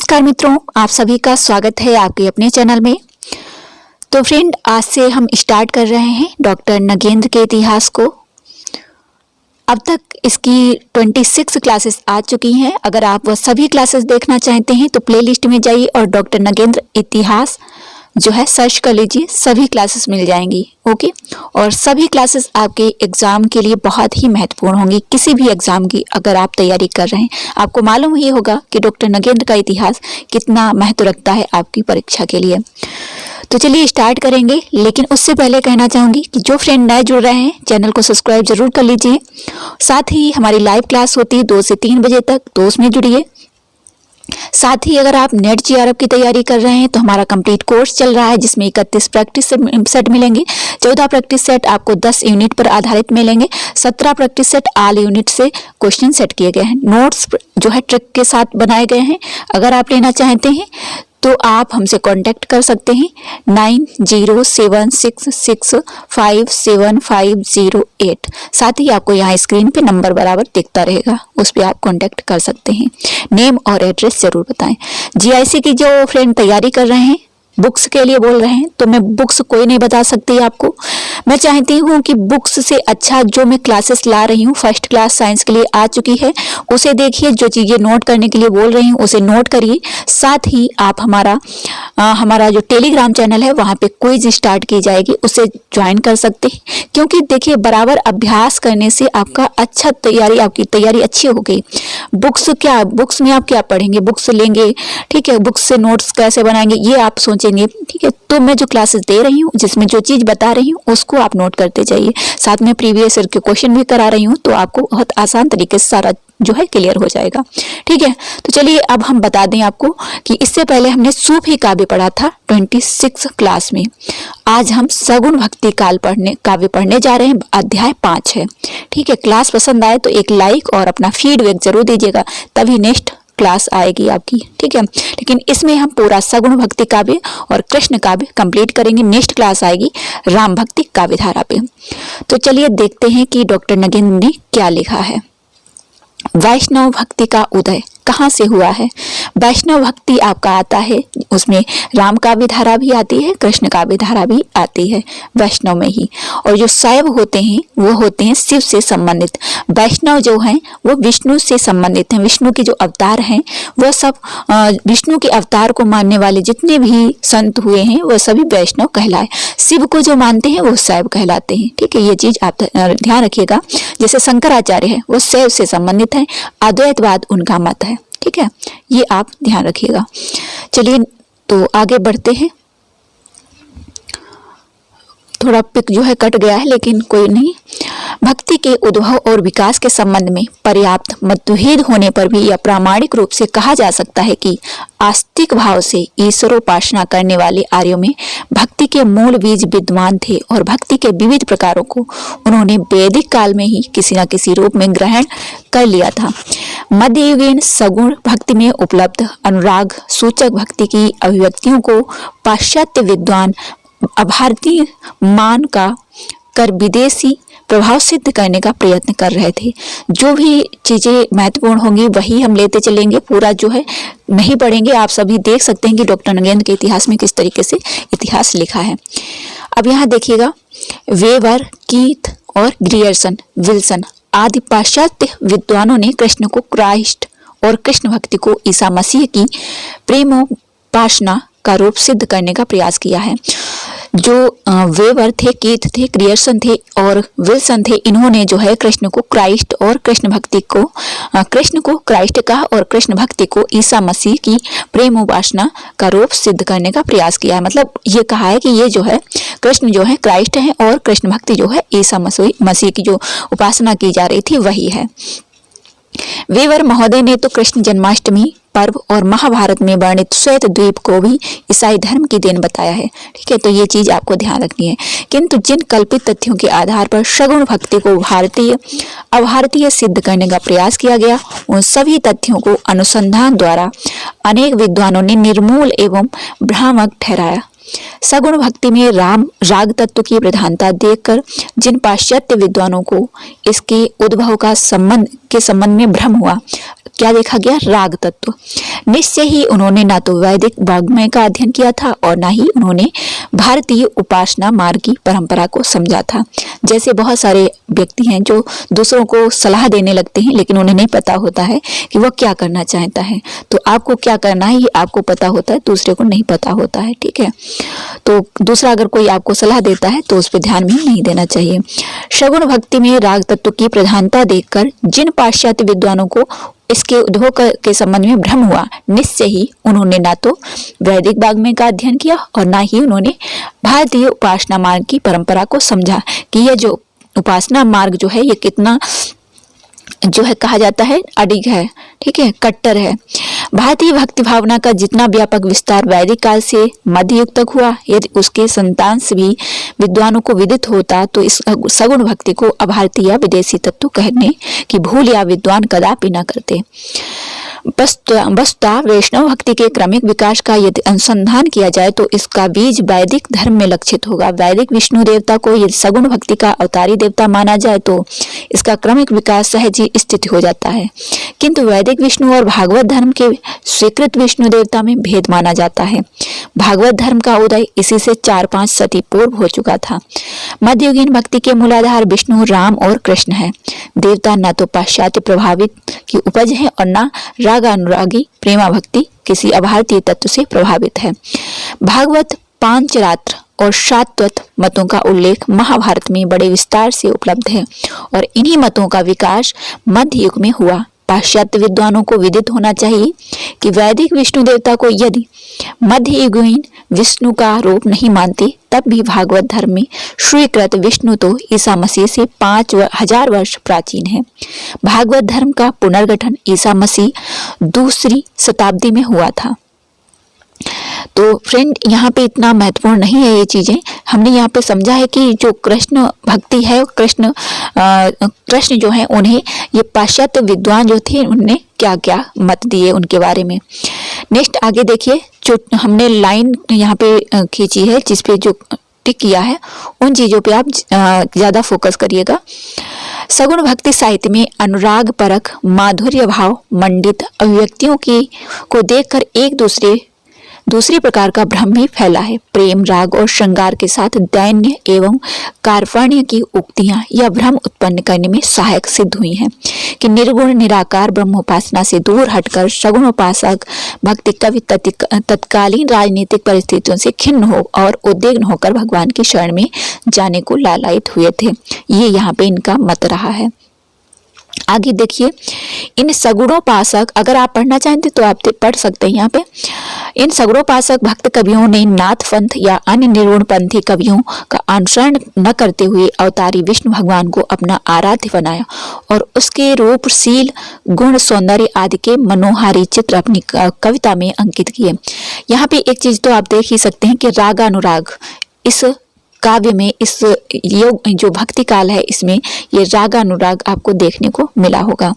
नमस्कार मित्रों, आप सभी का स्वागत है आपके अपने चैनल में। तो फ्रेंड, आज से हम स्टार्ट कर रहे हैं डॉक्टर नगेंद्र के इतिहास को। अब तक इसकी 26 क्लासेस आ चुकी हैं। अगर आप वह सभी क्लासेस देखना चाहते हैं तो प्लेलिस्ट में जाइए और डॉक्टर नगेंद्र इतिहास जो है सर्च कर लीजिए, सभी क्लासेस मिल जाएंगी। ओके, और सभी क्लासेस आपके एग्जाम के लिए बहुत ही महत्वपूर्ण होंगी। किसी भी एग्जाम की अगर आप तैयारी कर रहे हैं, आपको मालूम ही होगा कि डॉक्टर नगेंद्र का इतिहास कितना महत्व रखता है आपकी परीक्षा के लिए। तो चलिए स्टार्ट करेंगे, लेकिन उससे पहले कहना चाहूंगी कि जो फ्रेंड नए जुड़ रहे हैं चैनल को सब्सक्राइब जरूर कर लीजिए। साथ ही हमारी लाइव क्लास होती है 2 से 3 बजे तक, तो उसमें जुड़िए। साथ ही अगर आप नेट जीआरएफ की तैयारी कर रहे हैं तो हमारा कंप्लीट कोर्स चल रहा है, जिसमें 31 प्रैक्टिस सेट मिलेंगे। 14 प्रैक्टिस सेट आपको 10 यूनिट पर आधारित मिलेंगे। 17 प्रैक्टिस सेट ऑल यूनिट से क्वेश्चन सेट किए गए हैं। नोट्स जो है ट्रिक के साथ बनाए गए हैं। अगर आप लेना चाहते हैं तो आप हमसे कांटेक्ट कर सकते हैं 9076657508। साथ ही आपको यहाँ स्क्रीन पे नंबर बराबर दिखता रहेगा, उस पर आप कांटेक्ट कर सकते हैं। नेम और एड्रेस जरूर बताएं। जीआईसी की जो फ्रेंड तैयारी कर रहे हैं, बुक्स के लिए बोल रहे हैं, तो मैं बुक्स कोई नहीं बता सकती आपको। मैं चाहती हूँ कि बुक्स से अच्छा जो मैं क्लासेस ला रही हूँ, फर्स्ट क्लास साइंस के लिए आ चुकी है, उसे देखिए। जो चीज़ें नोट करने के लिए बोल रही हूँ उसे नोट करिए। साथ ही आप हमारा जो टेलीग्राम चैनल है वहाँ पे क्विज स्टार्ट की जाएगी, उसे ज्वाइन कर सकते हैं। क्योंकि देखिए, बराबर अभ्यास करने से आपकी तैयारी अच्छी हो गई। बुक्स में आप क्या पढ़ेंगे, बुक्स लेंगे, ठीक है, बुक्स से नोट्स कैसे बनाएंगे ये आप सोचेंगे, ठीक है। तो मैं जो क्लासेस दे रही हूँ, जिसमें जो चीज़ बता रही हूँ उसको आप नोट करते जाइए। साथ में प्रीवियस ईयर के क्वेश्चन भी करा रही हूँ, तो आपको बहुत आसान तरीके से सारा जो है क्लियर हो जाएगा, ठीक है। तो चलिए अब हम बता दें आपको कि इससे पहले हमने सूफी काव्य पढ़ा था 26 क्लास में। आज हम सगुण भक्ति काव्य पढ़ने जा रहे हैं। अध्याय 5 है, ठीक है। क्लास पसंद आए तो एक लाइक और अपना फीडबैक जरूर दीजिएगा, तभी नेक्स्ट क्लास आएगी आपकी, ठीक है। लेकिन इसमें हम पूरा सगुण भक्ति काव्य और कृष्ण काव्य कंप्लीट करेंगे। नेक्स्ट क्लास आएगी राम भक्ति काव्य धारा पे। तो चलिए देखते हैं कि डॉक्टर नगेंद्र ने क्या लिखा है। वैष्णव भक्ति का उदय कहाँ से हुआ है? वैष्णव भक्ति आपका आता है, उसमें राम काव्य धारा भी आती है, कृष्ण काव्य धारा भी आती है वैष्णव में ही। और जो शैव होते हैं वो होते हैं शिव से संबंधित। वैष्णव जो हैं वो विष्णु से संबंधित हैं। विष्णु के जो अवतार हैं वह सब विष्णु के अवतार को मानने वाले जितने भी संत हुए हैं वह सभी वैष्णव कहलाए। शिव को जो मानते हैं वो शैव कहलाते हैं, ठीक है। ये चीज आप ध्यान रखिएगा। जैसे शंकराचार्य है वो शैव से संबंधित है, अद्वैतवाद उनका मत है, ठीक है। ये आप ध्यान रखिएगा। चलिए तो आगे बढ़ते हैं। थोड़ा पिक जो है कट गया है, लेकिन कोई नहीं। भक्ति के उद्भव और विकास के संबंध में पर्याप्त मतभेद होने पर भी यह प्रामाणिक रूप से कहा जा सकता है कि आस्तिक भाव से ईश्वरोपासना करने वाले आर्यों में भक्ति के मूल बीज विद्यमान थे और भक्ति के विविध प्रकारों को उन्होंने वैदिक काल में ही किसी न किसी रूप में ग्रहण कर लिया था। मध्ययुगीन सगुण भक्ति में उपलब्ध अनुराग सूचक भक्ति की अभिव्यक्तियों को पाश्चात्य विद्वान अभारतीय मान का कर विदेशी प्रभाव सिद्ध करने का प्रयत्न कर रहे थे। जो भी चीजें महत्वपूर्ण होंगी वही हम लेते चलेंगे, पूरा जो है नहीं पढ़ेंगे। आप सभी देख सकते हैं कि डॉक्टर नगेंद्र के इतिहास में किस तरीके से इतिहास लिखा है। अब यहाँ देखिएगा, वेबर, कीथ और ग्रियर्सन, विल्सन आदि पाश्चात्य विद्वानों ने कृष्ण को क्राइस्ट और कृष्ण भक्ति को ईसा मसीह की प्रेमोपासना का रूप सिद्ध करने का प्रयास किया है। जो वेबर थे, कीथ थे, ग्रियर्सन थे और विल्सन थे, इन्होंने जो है कृष्ण को क्राइस्ट और कृष्ण को क्राइस्ट कहा और कृष्ण भक्ति को ईसा मसीह की प्रेमोपासना का रूप सिद्ध करने का प्रयास किया है। मतलब ये कहा है कि ये जो है कृष्ण जो है क्राइस्ट है और कृष्ण भक्ति जो है ईसा मसीह की जो उपासना की जा रही थी वही है। वेबर महोदय ने तो कृष्ण जन्माष्टमी पर्व और महाभारत में वर्णित श्वेत द्वीप को भी ईसाई धर्म की देन बताया है, ठीक है। तो ये चीज आपको ध्यान रखनी है। किंतु जिन कल्पित तथ्यों के आधार पर सगुण भक्ति को अभारतीय सिद्ध करने का प्रयास किया गया, उन सभी तथ्यों को अनुसंधान द्वारा अनेक विद्वानों ने निर्मूल एवं भ्रामक ठहराया। सगुण भक्ति में राग तत्व की प्रधानता देखकर जिन पाश्चात्य विद्वानों को इसके उद्भव का संबंध के संबंध में भ्रम हुआ। क्या देखा गया? राग तत्व। निश्चय ही उन्होंने ना तो वैदिक वाग्मय का अध्ययन किया था और ना ही उन्होंने भारतीय उपासना मार्ग की परंपरा को समझा था। जैसे बहुत सारे व्यक्ति हैं जो दूसरों को सलाह देने लगते हैं, लेकिन उन्हें नहीं पता होता है कि वह क्या करना चाहता है। तो आपको क्या करना है ये आपको पता होता है, दूसरे को नहीं पता होता है। ठीक है, तो दूसरा अगर कोई आपको सलाह देता है तो उस पर ध्यान भी नहीं देना चाहिए। सगुण भक्ति में राग तत्व की प्रधानता देखकर जिन पाश्चात्य विद्वानों को इसके उद्भव के संबंध में भ्रम हुआ, निश्चय ही उन्होंने ना तो वैदिक वाग्मय का अध्ययन किया और ना ही उन्होंने भारतीय उपासना मार्ग की परंपरा को समझा कि यह जो उपासना मार्ग जो है ये कितना जो है कहा जाता है अडिग है, ठीक है, कट्टर है। भारतीय भक्ति भावना का जितना व्यापक विस्तार वैदिक काल से मध्य युग तक हुआ, यदि उसके संतान से भी विद्वानों को विदित होता तो इस सगुण भक्ति को अभारतीय या विदेशी तत्व कहने की भूल या विद्वान कदापि न करते। वस्तुतः वैष्णव भक्ति के क्रमिक विकास का यदि अनुसंधान किया जाए तो इसका बीज वैदिक धर्म में लक्षित होगा। वैदिक विष्णु देवता को यदि सगुण भक्ति का अवतारी देवता माना जाए तो इसका क्रमिक विकास सहज ही स्थित हो जाता है, किंतु वैदिक विष्णु और भागवत धर्म के स्वीकृत विष्णु देवता में भेद माना जाता है। भागवत धर्म का उदय इसी से 4-5 सदी पूर्व हो चुका था। मध्ययुगीन भक्ति के मूलाधार विष्णु, राम और कृष्ण है। देवता न तो पाश्चात्य प्रभावित की उपज है और न राग अनुरागी प्रेमा भक्ति किसी अभारतीय तत्व से प्रभावित है। भागवत, पांचरात्र और सात्वत मतों का उल्लेख महाभारत में बड़े विस्तार से उपलब्ध है और इन्हीं मतों का विकास मध्य युग में हुआ। पाश्चात्य विद्वानों को विदित होना चाहिए कि वैदिक विष्णु देवता को यदि मध्य युगीन विष्णु का रूप नहीं मानते तब भी भागवत धर्म में स्वीकृत विष्णु तो ईसा मसीह से 5000 वर्ष प्राचीन है। भागवत धर्म का पुनर्गठन ईसा मसीह 2री शताब्दी में हुआ था। तो फ्रेंड, यहाँ पे इतना महत्वपूर्ण नहीं है ये चीजें। हमने यहाँ पे समझा है कि जो कृष्ण भक्ति है, कृष्ण जो है उन्हें ये पाश्चात्य विद्वान जो थे उन्होंने क्या क्या मत दिए उनके बारे में। नेक्स्ट आगे देखिए, जो हमने लाइन यहाँ पे खींची है जिसपे जो टिक किया है उन चीजों पे आप ज्यादा फोकस करिएगा। सगुण भक्ति साहित्य में अनुराग परक माधुर्य भाव मंडित अभिव्यक्तियों की को देखकर एक दूसरी प्रकार का भ्रम भी फैला है। प्रेम, राग और श्रृंगार के साथ दैन्य एवं कार्पण्य की उक्तियां यह भ्रम उत्पन्न करने में सहायक सिद्ध हुई हैं कि निर्गुण निराकार ब्रह्मोपासना से दूर हटकर सगुण उपासक भक्ति कवि तत्कालीन राजनीतिक परिस्थितियों से खिन्न हो और उद्विग्न होकर भगवान की शरण में जाने को लालायित हुए थे। ये यहाँ पे इनका मत रहा है। आगे देखिए, इन सगुणोपासक, अगर आप पढ़ना चाहते तो आप पढ़ सकते हैं यहाँ पे। इन सगुणोपासक भक्त कवियों ने नाथ पंथ या अन्य निर्गुणपंथी कवियों का अनुसरण न करते हुए अवतारी विष्णु भगवान को अपना आराध्य बनाया और उसके रूप, शील, गुण, सौंदर्य आदि के मनोहारी चित्र अपनी कविता में अंकित किए। यहाँ पे एक चीज तो आप देख ही सकते हैं कि रागानुराग इस काव्य में, इस योग जो भक्ति काल है इसमें ये रागानुराग आपको देखने को मिला होगा।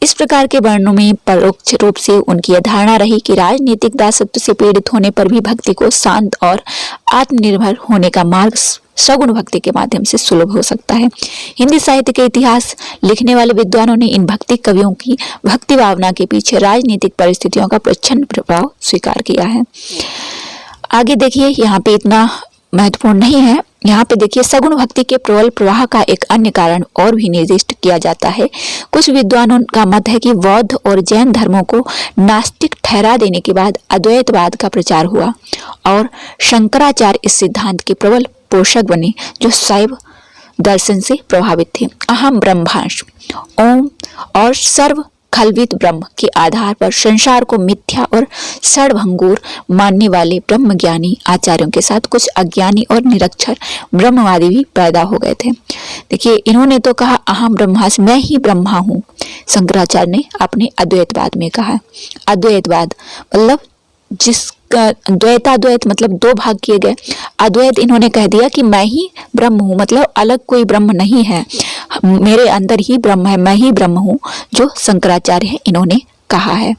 इस प्रकार के वर्णों में परोक्ष रूप से उनकी यह धारणा रही कि राजनीतिक दासत्व से पीड़ित होने पर भी भक्ति को शांत और आत्मनिर्भर होने का मार्ग सगुण भक्ति के माध्यम से सुलभ हो सकता है। हिंदी साहित्य के इतिहास लिखने वाले विद्वानों ने इन भक्ति कवियों की भक्ति भावना के पीछे राजनीतिक परिस्थितियों का प्रचंड प्रभाव स्वीकार किया है। आगे देखिए, यहाँ पे इतना महत्वपूर्ण नहीं है। यहाँ पे देखिए, सगुण भक्ति के प्रबल प्रवाह का एक अन्य कारण और भी निर्दिष्ट किया जाता है। कुछ विद्वानों का मत है कि बौद्ध और जैन धर्मों को नास्तिक ठहरा देने के बाद अद्वैतवाद का प्रचार हुआ और शंकराचार्य इस सिद्धांत के प्रबल पोषक बने जो शैव दर्शन से प्रभावित थे। अहम ब्रह्मास्मि, ओम और सर्व खलवित ब्रह्म के आधार पर संसार को मिथ्या और षड़भंगुर मानने वाले ब्रह्मज्ञानी आचार्यों के साथ कुछ अज्ञानी और निरक्षर ब्रह्मवादी भी पैदा हो गए थे। देखिए, इन्होंने तो कहा अहम ब्रह्मास्मि, मैं ही ब्रह्मा हूँ। शंकराचार्य ने अपने अद्वैतवाद में कहा। अद्वैतवाद मतलब जिसका द्वैताद्वैत मतलब दो भाग किए गए। अद्वैत इन्होंने कह दिया कि मैं ही ब्रह्म हूँ, मतलब अलग कोई ब्रह्म नहीं है, मेरे अंदर ही ब्रह्म है, मैं ही ब्रह्म हूँ, जो शंकराचार्य है इन्होंने कहा है।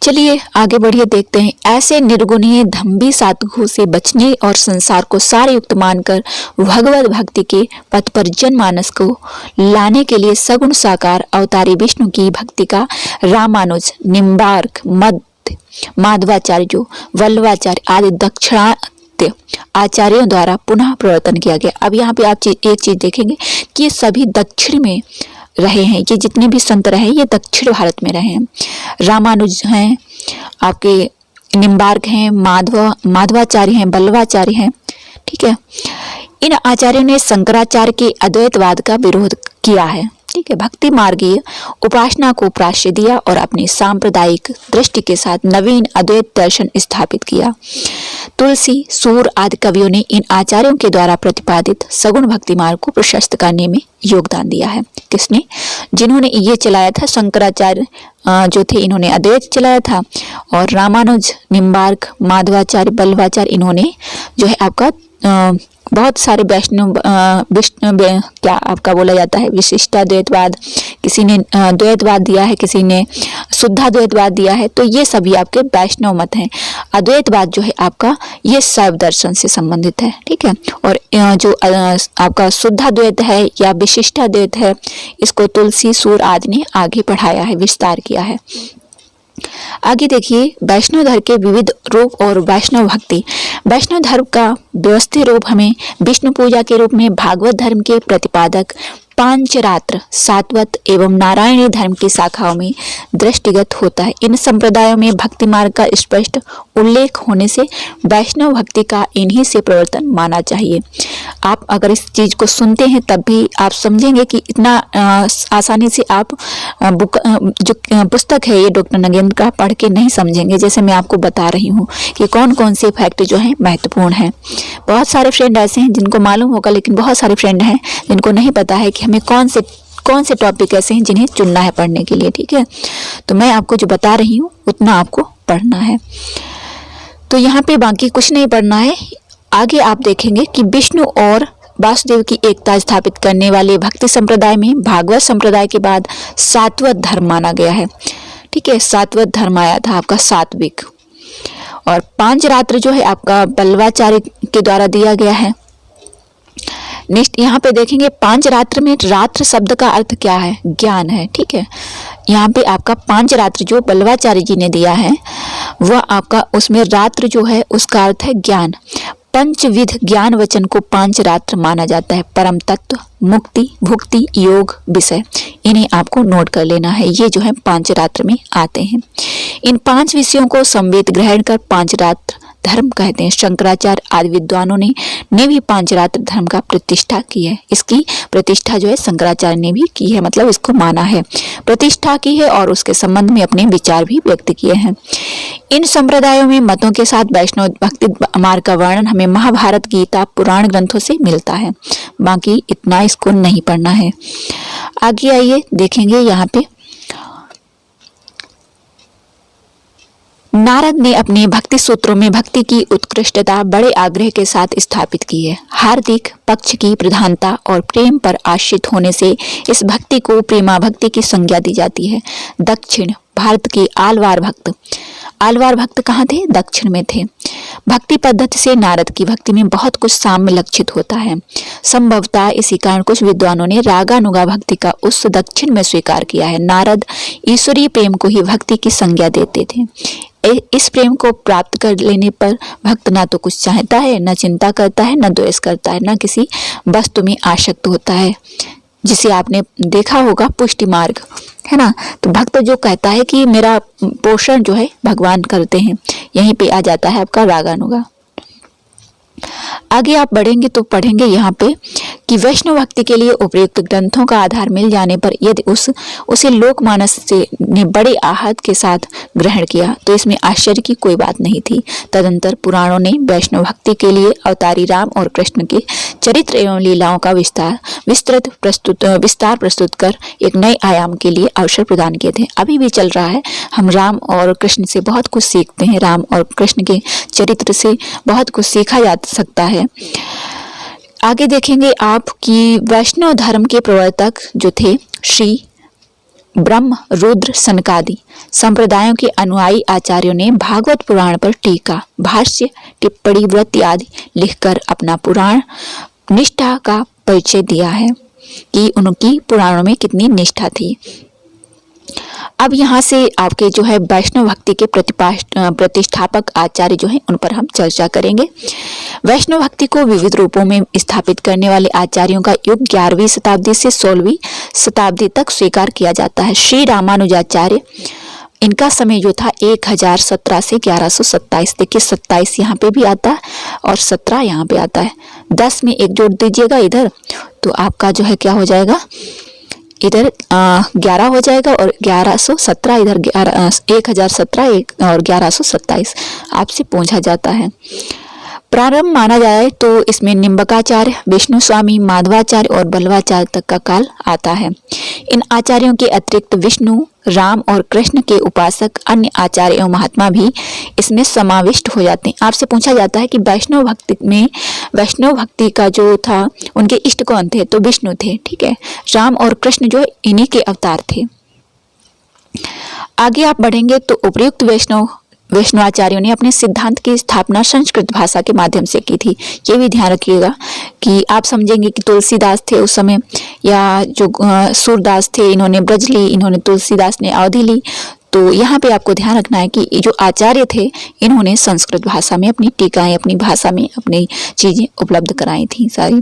चलिए आगे बढ़िए, देखते हैं। ऐसे निर्गुणीय धम्बी साधु से बचने और संसार को सार युक्त मानकर भगवत भक्ति के पथ पर जनमानस को लाने के लिए सगुण साकार अवतारी विष्णु की भक्ति का रामानुज, निम्बार्क, माधवाचार्य, वल्लभाचार्य आदि दक्षिणात्य आचार्यों द्वारा पुनः प्रवर्तन किया गया। अब यहाँ पे आप एक चीज देखेंगे कि ये सभी दक्षिण में रहे हैं, ये जितने भी संत रहे ये दक्षिण भारत में रहे हैं। रामानुज हैं, आपके निम्बार्क हैं, माधवाचार्य हैं, वल्लभाचार्य हैं, ठीक है। इन आचार्यों ने शंकराचार्य के अद्वैतवाद का विरोध किया है, ठीक है। भक्ति मार्गीय उपासना को प्राश्रय दिया और अपनी सांप्रदायिक दृष्टि के साथ नवीन अद्वैत दर्शन स्थापित किया। तुलसी, सूर आदि कवियों ने इन आचार्यों के द्वारा प्रतिपादित सगुण भक्ति मार्ग को प्रशस्त करने में योगदान दिया है। किसने? जिन्होंने ये चलाया था, शंकराचार्य जो थे इन्होंने अद्वैत चलाया था, और रामानुज, निम्बार्क, माधवाचार्य, वल्लभाचार्य इन्होंने जो है आपका बहुत सारे वैष्णव क्या आपका बोला जाता है विशिष्टाद्वैतवाद, किसी ने द्वैतवाद दिया है, किसी ने शुद्धाद्वैतवाद दिया है, तो ये सभी आपके वैष्णव मत हैं। अद्वैतवाद जो है आपका ये शैव दर्शन से संबंधित है, ठीक है। और जो आपका शुद्धाद्वैत है या विशिष्टाद्वैत है, इसको तुलसी, सूर आदि ने आगे बढ़ाया है, विस्तार किया है। आगे देखिए, वैष्णव धर्म के विविध रूप और वैष्णव भक्ति। वैष्णव धर्म का व्यवस्थित रूप हमें विष्णु पूजा के रूप में भागवत धर्म के प्रतिपादक पांचरात्र, सात्वत एवं नारायणी धर्म की शाखाओं में दृष्टिगत होता है। इन संप्रदायों में भक्ति मार्ग का स्पष्ट उल्लेख होने से वैष्णव भक्ति का इन्हीं से प्रवर्तन माना चाहिए। आप अगर इस चीज को सुनते हैं तब भी आप समझेंगे कि इतना आसानी से आप जो पुस्तक है ये डॉक्टर नगेंद्र का पढ़ के नहीं समझेंगे। जैसे मैं आपको बता रही हूँ कि कौन कौन से फैक्ट जो है महत्वपूर्ण हैं। बहुत सारे फ्रेंड ऐसे हैं जिनको मालूम होगा, लेकिन बहुत सारे फ्रेंड हैं जिनको नहीं पता है कि हमें कौन से टॉपिक ऐसे हैं जिन्हें चुनना है पढ़ने के लिए, ठीक है। तो मैं आपको जो बता रही हूँ उतना आपको पढ़ना है, तो यहाँ पे बाकी कुछ नहीं पढ़ना है। आगे आप देखेंगे कि विष्णु और वासुदेव की एकता स्थापित करने वाले भक्ति संप्रदाय में भागवत संप्रदाय के बाद सात्वत धर्म माना गया है, ठीक है। सात्वत धर्म आया था आपका सात्विक, और पांच रात्र जो है आपका वल्लभाचार्य के द्वारा दिया गया है। नेक्स्ट यहाँ पे देखेंगे, पांच रात्र में रात्र शब्द का अर्थ क्या है? ज्ञान है, ठीक है। यहाँ पे आपका पांच रात्र जो वल्लभाचार्य जी ने दिया है वह आपका, उसमें रात्र जो है उसका अर्थ है ज्ञान। पंचविध ज्ञान वचन को पांच रात्र माना जाता है। परम तत्व, मुक्ति, भुक्ति, योग, विषय, इन्हें आपको नोट कर लेना है। ये जो है पांच रात्र में आते हैं। इन पांच विषयों को संवेद ग्रहण कर पांच रात्र धर्म कहते हैं। शंकराचार्य आदि विद्वानों ने भी पांचरात्र धर्म का प्रतिष्ठा की है। इसकी प्रतिष्ठा जो है शंकराचार्य ने भी की है, मतलब इसको माना है, प्रतिष्ठा की है और उसके संबंध में अपने विचार भी व्यक्त किए हैं। इन संप्रदायों में मतों के साथ वैष्णव भक्ति मार्ग का वर्णन हमें महाभारत, गीता, पुराण ग्रंथों से मिलता है। बाकी इतना इसको नहीं पढ़ना है। आगे आइए देखेंगे, यहाँ पे नारद ने अपने भक्ति सूत्रों में भक्ति की उत्कृष्टता बड़े आग्रह के साथ स्थापित की है। हार्दिक पक्ष की प्रधानता और प्रेम पर आश्रित होने से इस भक्ति को प्रेमा भक्ति की संज्ञा दी जाती है। दक्षिण भारत के आलवार भक्त कहाँ थे? दक्षिण में थे। भक्ति पद्धति से नारद की भक्ति में बहुत कुछ साम्य लक्षित होता है। संभवतः इसी कारण कुछ विद्वानों ने रागानुगा भक्ति का उस दक्षिण में स्वीकार किया है। नारद ईश्वरीय प्रेम को ही भक्ति की संज्ञा देते थे। इस प्रेम को प्राप्त कर लेने पर भक्त ना तो कुछ चाहता है, न चिंता करता है, न द्वेष करता है, न किसी वस्तु में आसक्त होता है, जिसे आपने देखा होगा पुष्टि मार्ग, है ना। तो भक्त जो कहता है कि मेरा पोषण जो है भगवान करते हैं, यहीं पे आ जाता है आपका रागानुगा। आगे आप बढ़ेंगे तो पढ़ेंगे यहाँ पे कि वैष्णव भक्ति के लिए उपयुक्त ग्रंथों का आधार मिल जाने पर यदि उसे लोकमानस से ने बड़े आहत के साथ ग्रहण किया तो इसमें आश्चर्य की कोई बात नहीं थी। तदंतर पुराणों ने वैष्णव भक्ति के लिए अवतारी राम और कृष्ण के चरित्र एवं लीलाओं का विस्तार प्रस्तुत कर एक नए आयाम के लिए अवसर प्रदान किए थे। अभी भी चल रहा है। हम राम और कृष्ण से बहुत कुछ सीखते हैं। राम और कृष्ण के चरित्र से बहुत कुछ सीखा जा सकता है। आगे देखेंगे आप कि वैष्णव धर्म के प्रवर्तक जो थे श्री ब्रह्म, रुद्र, सनकादि संप्रदायों के अनुयायी आचार्यों ने भागवत पुराण पर टीका, भाष्य, टिप्पणी, व्रत आदि लिखकर अपना पुराण निष्ठा का परिचय दिया है कि उनकी पुराणों में कितनी निष्ठा थी। अब यहाँ से आपके जो है वैष्णव भक्ति के प्रतिष्ठापक आचार्य जो हैं उन पर हम चर्चा करेंगे। वैष्णव भक्ति को विविध रूपों में स्थापित करने वाले आचार्यों का युग 11वीं शताब्दी से 16वीं शताब्दी तक स्वीकार किया जाता है। श्री रामानुजाचार्य, इनका समय जो था 1017 से 1127। देखिए 27 यहाँ पे भी आता है और 17 यहाँ पे आता है। 10 में एक जोड़ दीजिएगा इधर, तो आपका जो है क्या हो जाएगा, इधर 11 हो जाएगा और 1117 इधर 1017 और 1127 आपसे पूछा जाता है। प्रारंभ माना जाए तो इसमें निम्बकाचार्य, विष्णु स्वामी, माधवाचार्य और बल्लवाचार्य तक का काल आता है। इन आचार्यों के अतिरिक्त विष्णु, राम और कृष्ण के उपासक अन्य आचार्य एवं महात्मा भी इसमें समाविष्ट हो जाते हैं। आपसे पूछा जाता है कि वैष्णव भक्ति का जो था उनके इष्ट कौन थे, तो विष्णु थे, ठीक है। राम और कृष्ण जो इन्हीं के अवतार थे। आगे आप बढ़ेंगे तो उपयुक्त वैष्णवाचार्यों ने अपने सिद्धांत की स्थापना संस्कृत भाषा के माध्यम से की थी। ये भी ध्यान रखिएगा कि आप समझेंगे कि तुलसीदास थे उस समय, या जो सूरदास थे इन्होंने ब्रज ली, इन्होंने तुलसीदास ने अवधि ली। तो यहाँ पे आपको ध्यान रखना है कि जो आचार्य थे इन्होंने संस्कृत भाषा में अपनी टीकाएं, अपनी भाषा में अपनी चीजें उपलब्ध कराई थी सारी।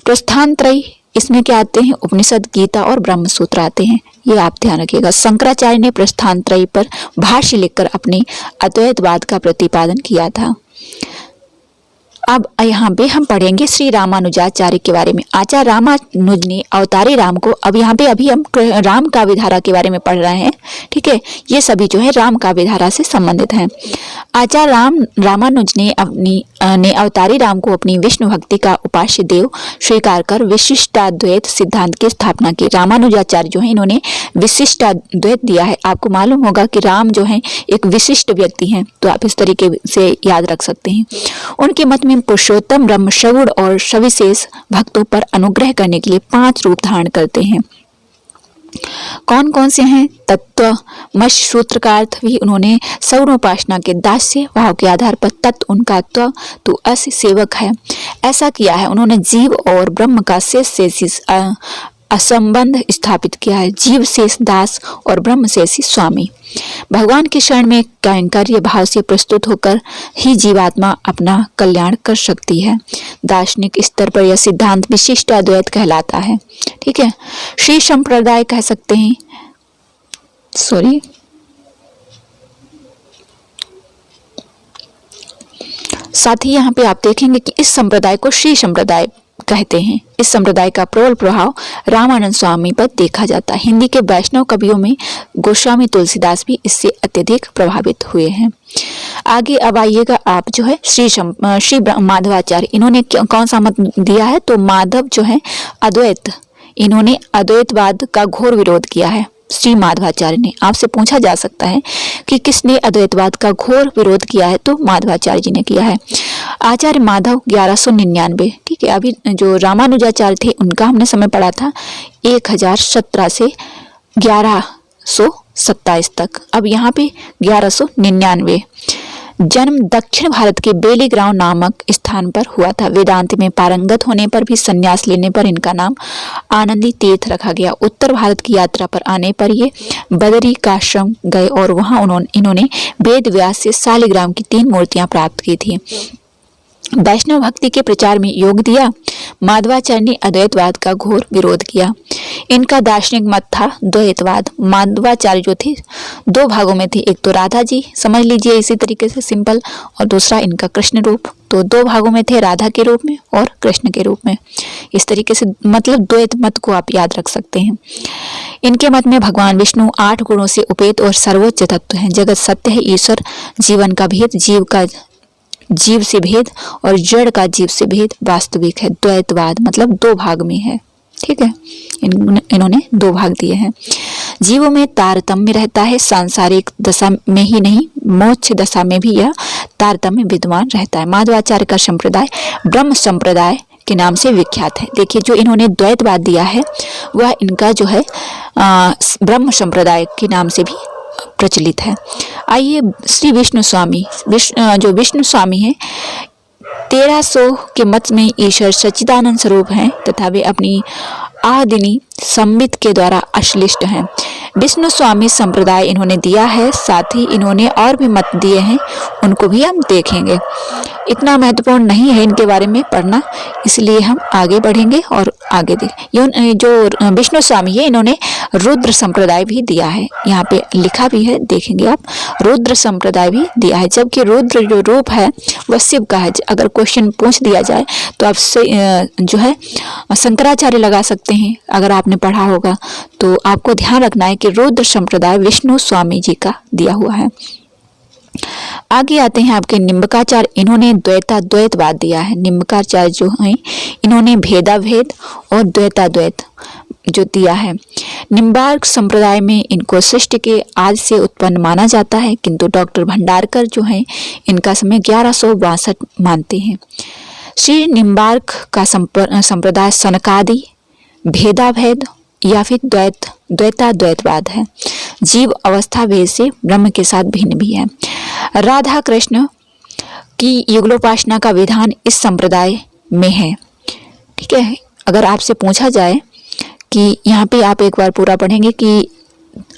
प्रस्थान त्रय, इसमें क्या आते हैं, उपनिषद, गीता और ब्रह्म सूत्र आते हैं, ये आप ध्यान रखिएगा। शंकराचार्य ने प्रस्थान त्रय पर भाष्य लिखकर अपने अद्वैतवाद का प्रतिपादन किया था। अब यहाँ पे हम पढ़ेंगे श्री रामानुजाचार्य के बारे में। आचार्य रामानुज ने अवतारी राम को, अब यहाँ पे अभी हम राम काव्य धारा के बारे में पढ़ रहे हैं, ठीक है। ये सभी जो है राम काव्य धारा से संबंधित हैं। आचार्य रामानुज ने अवतारी राम को अपनी विष्णु भक्ति का उपास्य देव स्वीकार कर विशिष्टाद्वैत सिद्धांत की स्थापना की। रामानुजाचार्य जो है इन्होंने विशिष्टाद्वैत दिया है। आपको मालूम होगा कि राम जो है एक विशिष्ट व्यक्ति हैं, तो आप इस तरीके से याद रख सकते हैं। उनके मत में पुरुषोत्तम ब्रह्म सगुण और सविशेष भक्तों पर अनुग्रह करने के लिए 5 रूप धारण करते हैं। कौन कौन से हैं? तत्व, मश सूत्र का अर्थ भी उन्होंने सगुणोपासना के दास्य भाव के आधार पर तत्व उनका त्व तो अस सेवक है ऐसा किया है। उन्होंने जीव और ब्रह्म का शेष असंबंध स्थापित किया है। जीव शेष दास और ब्रह्म शेषी स्वामी। भगवान की शरण में कैंकर्य भाव से प्रस्तुत होकर ही जीवात्मा अपना कल्याण कर सकती है। दार्शनिक स्तर पर यह सिद्धांत विशिष्ट अद्वैत कहलाता है, ठीक है। श्री संप्रदाय कह सकते हैं, साथ ही यहाँ पे आप देखेंगे कि इस संप्रदाय को श्री संप्रदाय कहते हैं। इस संप्रदाय का प्रबल प्रभाव रामानंद स्वामी पर देखा जाता है। हिंदी के वैष्णव कवियों में गोस्वामी तुलसीदास भी इससे अत्यधिक प्रभावित हुए हैं। आगे अब आइएगा आप जो है श्री माधवाचार्य, इन्होंने कौन सा मत दिया है, तो माधव जो है अद्वैत, इन्होंने अद्वैतवाद का घोर विरोध किया है। श्री माधवाचार्य ने, आपसे पूछा जा सकता है कि किसने अद्वैतवाद का घोर विरोध किया है, तो माधवाचार्य जी ने किया है। आचार्य माधव 1199, ठीक है। अभी जो रामानुजाचार्य थे उनका हमने समय पढ़ा था 1017 से 1127 तक। अब यहाँ पे 1199। जन्म दक्षिण भारत के बेलीग्राम नामक स्थान पर हुआ था। वेदांत में पारंगत होने पर भी संन्यास लेने पर इनका नाम आनंदी तीर्थ रखा गया। उत्तर भारत की यात्रा पर आने पर ये बदरी का आश्रम गए और वहां इन्होंने वेद व्यास से शालिग्राम की 3 मूर्तियां प्राप्त की थी। वैष्णव भक्ति के प्रचार में योग दिया। माधवाचार्य ने अद्वैतवाद का घोर विरोध किया। इनका दार्शनिक मत था द्वैतवाद। माधवाचार्य जो थे 2 भागों में थे, एक तो राधा जी समझ लीजिए इसी तरीके से सिंपल, और दूसरा इनका कृष्ण रूप। तो 2 भागों में थे, राधा के रूप में और कृष्ण के रूप में। इस तरीके से मतलब द्वैत मत को आप याद रख सकते हैं। इनके मत में भगवान विष्णु 8 गुणों से उपेत और सर्वोच्च तत्व है। जगत सत्य है, ईश्वर जीवन का भेद, जीव से भेद और जड़ का जीव से भेद वास्तविक है। द्वैतवाद मतलब 2 भाग में है, ठीक है। इन्होंने 2 भाग दिए हैं। जीवों में तारतम्य रहता है, सांसारिक दशा में ही नहीं मोक्ष दशा में भी यह तारतम्य विद्यमान रहता है। माधवाचार्य का संप्रदाय ब्रह्म संप्रदाय के नाम से विख्यात है। देखिए जो इन्होंने द्वैतवाद दिया है वह इनका जो है ब्रह्म संप्रदाय के नाम से भी प्रचलित है। आइए श्री विष्णु स्वामी जो विष्णु स्वामी है 1300 के मत में ईश्वर सच्चिदानंद स्वरूप हैं तथा वे अपनी आदिनी संबित के द्वारा अश्लिष्ट हैं। विष्णु स्वामी संप्रदाय इन्होंने दिया है, साथ ही इन्होंने और भी मत दिए हैं, उनको भी हम देखेंगे। इतना महत्वपूर्ण नहीं है इनके बारे में पढ़ना, इसलिए हम आगे बढ़ेंगे और आगे ये जो विष्णु स्वामी है इन्होंने रुद्र संप्रदाय भी दिया है, यहाँ पे लिखा भी है, देखेंगे आप, रुद्र संप्रदाय भी दिया है। जबकि रुद्र जो रूप है वह शिव का है। अगर क्वेश्चन पूछ दिया जाए तो आप जो है शंकराचार्य लगा सकते हैं, अगर आपने पढ़ा होगा तो आपको ध्यान रखना है कि रुद्र संप्रदाय विष्णु स्वामी जी का दिया हुआ है। आगे आते हैं आपके निम्बकाचार्य, इन्होंने द्वैतवाद दिया है। निम्बकाचार्य जो हैं इन्होंने भेदाभेद और द्वैत जो दिया है। निम्बार्क संप्रदाय में इनको सृष्टि के आदि से उत्पन्न माना जाता है, किंतु डॉक्टर भंडारकर जो हैं इनका समय 1162 मानते हैं। श्री निम्बार्क का संप्रदाय सनकादि, भेदाभेद या फिर द्वैतवाद है। जीव अवस्था भेद से ब्रह्म के साथ भिन्न भी है। राधा कृष्ण की युगलोपासना का विधान इस संप्रदाय में है। ठीक है, अगर आपसे पूछा जाए कि यहाँ पे आप एक बार पूरा पढ़ेंगे कि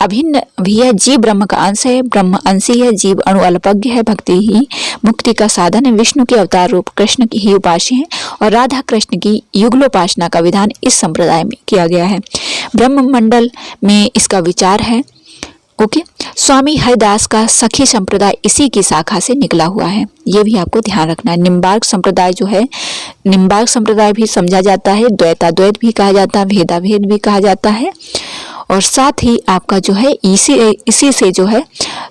अभिन्न भी है, जीव ब्रह्म का अंश है, ब्रह्म अंशी है, जीव अणु अल्पज्ञ है, भक्ति ही मुक्ति का साधन है, विष्णु के अवतार रूप कृष्ण की ही उपास्य है और राधा कृष्ण की युगलोपासना का विधान इस संप्रदाय में किया गया है। ब्रह्म मंडल में इसका विचार है। ओके, स्वामी हरिदास का सखी संप्रदाय इसी की शाखा से निकला हुआ है, ये भी आपको ध्यान रखना है। निम्बार्क संप्रदाय जो है, निम्बार्क संप्रदाय भी समझा जाता है, द्वैत भी कहा जाता है, भेदाभेद भी कहा जाता है और साथ ही आपका जो है इसी से जो है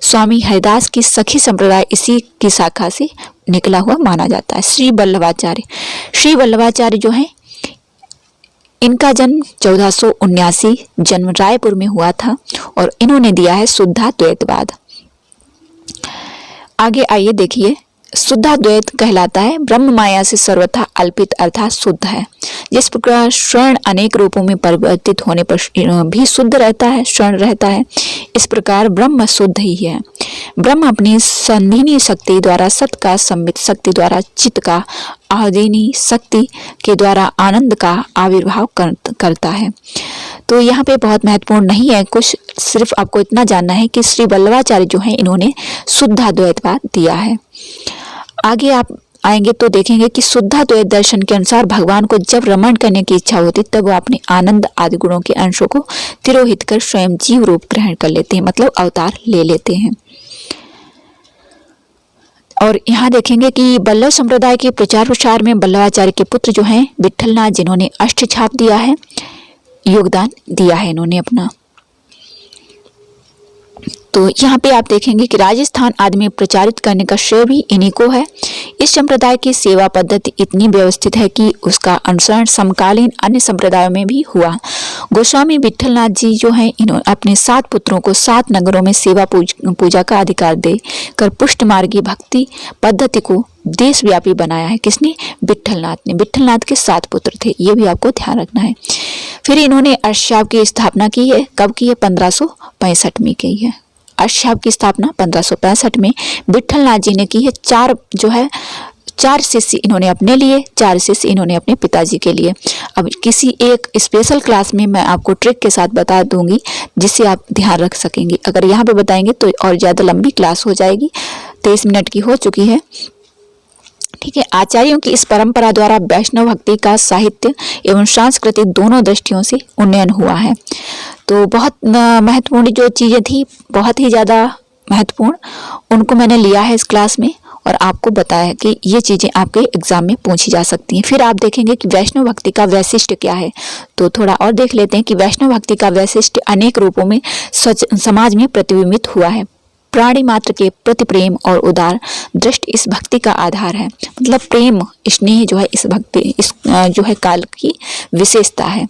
स्वामी हरिदास की सखी संप्रदाय इसी की शाखा से निकला हुआ माना जाता है। श्री वल्लभाचार्य जो है इनका जन्म 1479 जन्म रायपुर में हुआ था और इन्होंने दिया है शुद्धाद्वैतवाद। आगे आइए देखिए, शुद्धाद्वैत कहलाता है ब्रह्म माया से सर्वथा अल्पित अर्थात शुद्ध है। जिस प्रकार स्वर्ण अनेक रूपों में परिवर्तित होने पर भी शुद्ध रहता है, स्वर्ण रहता है, इस प्रकार ब्रह्म शुद्ध ही है। ब्रह्म अपनी संधिनी शक्ति द्वारा, सत का संबित शक्ति द्वारा, चित्त का आदिनी शक्ति के द्वारा आनंद का आविर्भाव करता है। तो यहाँ पे बहुत महत्वपूर्ण नहीं है कुछ, सिर्फ आपको इतना जानना है कि श्री वल्लभाचार्य जो हैं इन्होंने शुद्धाद्वैतवाद दिया है। आगे आप आएंगे तो देखेंगे कि शुद्धाद्वैत दर्शन के अनुसार भगवान को जब रमण करने की इच्छा होती तब वो अपने आनंद आदि गुणों के अंशों को तिरोहित कर स्वयं जीव रूप ग्रहण कर लेते हैं, मतलब अवतार ले लेते हैं। और यहाँ देखेंगे कि वल्लभ संप्रदाय के प्रचार प्रसार में वल्लभाचार्य के पुत्र जो हैं विट्ठलनाथ, जिन्होंने अष्टछाप दिया है, योगदान दिया है इन्होंने अपना। तो यहाँ पे आप देखेंगे कि राजस्थान आदि में प्रचारित करने का श्रेय भी इन्हीं को है। इस संप्रदाय की सेवा पद्धति इतनी व्यवस्थित है कि उसका अनुसरण समकालीन अन्य संप्रदायों में भी हुआ। गोस्वामी विट्ठलनाथ जी जो हैं इन्होंने अपने 7 पुत्रों को 7 नगरों में सेवा पूजा का अधिकार देकर पुष्ट मार्गी भक्ति पद्धति को देशव्यापी बनाया है। किसने? विट्ठलनाथ ने। विट्ठलनाथ के 7 पुत्र थे, ये भी आपको ध्यान रखना है। फिर इन्होंने अष्टछाप की स्थापना की है। कब की है? 1565 में की है। अष्टछाप की स्थापना 1565 में विट्ठलनाथ जी ने की है। 4 शिष्य इन्होंने अपने लिए, 4 शिष्य इन्होंने अपने पिताजी के लिए। अब किसी एक स्पेशल क्लास में मैं आपको ट्रिक के साथ बता दूंगी जिससे आप ध्यान रख सकेंगे। अगर यहाँ पे बताएंगे तो और ज़्यादा लंबी क्लास हो जाएगी, 23 मिनट की हो चुकी है। ठीक है, आचार्यों की इस परंपरा द्वारा वैष्णव भक्ति का साहित्य एवं सांस्कृतिक दोनों दृष्टियों से उन्नयन हुआ है। तो बहुत महत्वपूर्ण जो चीज़ें थी, बहुत ही ज़्यादा महत्वपूर्ण, उनको मैंने लिया है इस क्लास में और आपको बताया कि ये चीज़ें आपके एग्जाम में पूछी जा सकती हैं। फिर आप देखेंगे कि वैष्णव भक्ति का वैशिष्ट्य क्या है, तो थोड़ा और देख लेते हैं कि वैष्णव भक्ति का वैशिष्ट्य अनेक रूपों में समाज में प्रतिबिंबित हुआ है। प्राणी मात्र के प्रति प्रेम और उदार दृष्टि इस भक्ति का आधार है। मतलब प्रेम, स्नेह जो है इस भक्ति, इस जो है काल की विशेषता है।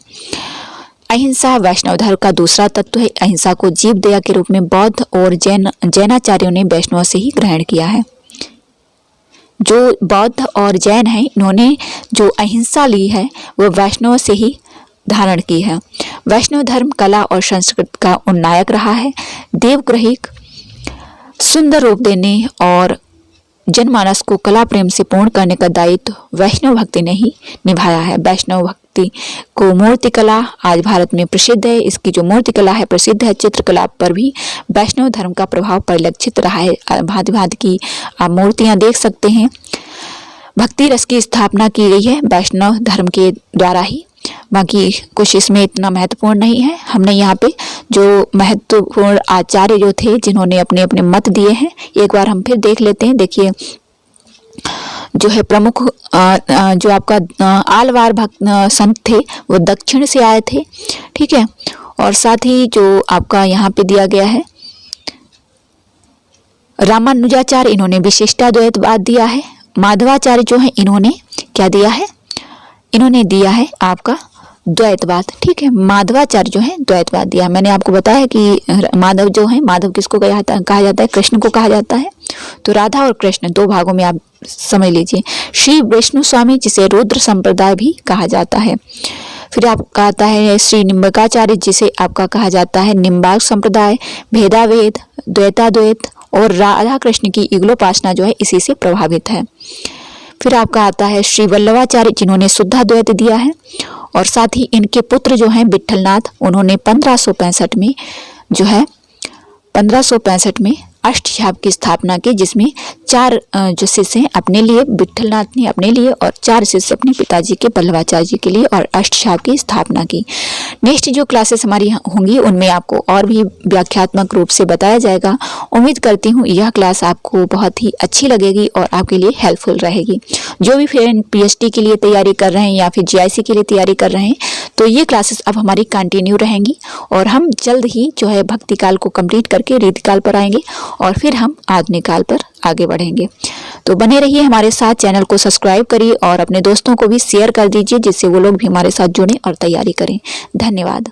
अहिंसा वैष्णव धर्म का दूसरा तत्व है। अहिंसा को जीव दया के रूप में बौद्ध और जैनाचार्यों ने वैष्णव से ही ग्रहण किया है। जो बौद्ध और जैन हैं, इन्होंने जो अहिंसा ली है वो वैष्णव से ही धारण की है। वैष्णव धर्म कला और संस्कृति का उन्नायक रहा है। देवग्रहिक सुंदर रूप देने और जनमानस को कला प्रेम से पूर्ण करने का दायित्व वैष्णव भक्ति ने ही निभाया है। वैष्णव भक्ति को मूर्ति कला आज भारत में प्रसिद्ध है। इसकी जो मूर्ति कला है प्रसिद्ध है। चित्रकला पर भी वैष्णव धर्म का प्रभाव परिलक्षित रहा है। भांति भांति की आप मूर्तियां देख सकते हैं। भक्ति रस की स्थापना की गई है वैष्णव धर्म के द्वारा ही। बाकी कुछ इसमें इतना महत्वपूर्ण नहीं है। हमने यहाँ पे जो महत्वपूर्ण आचार्य जो थे जिन्होंने अपने अपने मत दिए हैं, एक बार हम फिर देख लेते हैं। देखिए जो है प्रमुख जो आपका आलवार भक्त संत थे वो दक्षिण से आए थे, ठीक है। और साथ ही जो आपका यहाँ पे दिया गया है रामानुजाचार्य, इन्होंने विशिष्टाद्वैतवाद दिया है। माधवाचार्य जो है इन्होंने क्या दिया है, इन्होंने दिया है आपका द्वैतवाद, ठीक है। माधवाचार्य जो है द्वैतवाद दिया। मैंने आपको बताया कि माधव जो है, माधव किसको कहा जाता है, कृष्ण को कहा जाता है। तो राधा और कृष्ण दो भागों में आप समझ लीजिए। श्री विष्णु स्वामी जिसे रुद्र संप्रदाय भी कहा जाता है। फिर आपका आता है श्री निम्बकाचार्य जिसे आपका कहा जाता है निम्बार्क संप्रदाय। भेदावेद, द्वैताद्वैत और राधा कृष्ण की युगलोपासना जो है इसी से प्रभावित है। फिर आपका आता है श्री वल्लभाचार्य जिन्होंने शुद्धाद्वैत दिया है। और साथ ही इनके पुत्र जो हैं विट्ठलनाथ, उन्होंने 1565 में जो है 1565 में अष्टछाप की स्थापना की, जिसमें 4 जो शिष्य हैं अपने लिए, विट्ठलनाथ ने अपने लिए और 4 शिष्य अपने पिताजी के वल्लभाचार्य जी के लिए और अष्टछाप की स्थापना की। नेक्स्ट जो क्लासेस हमारी होंगी उनमें आपको और भी व्याख्यात्मक रूप से बताया जाएगा। उम्मीद करती हूँ यह क्लास आपको बहुत ही अच्छी लगेगी और आपके लिए हेल्पफुल रहेगी। जो भी फ्रेंड पीएचडी के लिए तैयारी कर रहे हैं या फिर जीआईसी के लिए तैयारी कर रहे हैं तो ये क्लासेस अब हमारी कंटिन्यू रहेंगी और हम जल्द ही जो है भक्ति काल को कंप्लीट करके रीतिकाल पर आएंगे और फिर हम आधुनिक काल पर आगे बढ़ेंगे। तो बने रहिए हमारे साथ, चैनल को सब्सक्राइब करिए और अपने दोस्तों को भी शेयर कर दीजिए जिससे वो लोग भी हमारे साथ जुड़ें और तैयारी करें। धन्यवाद।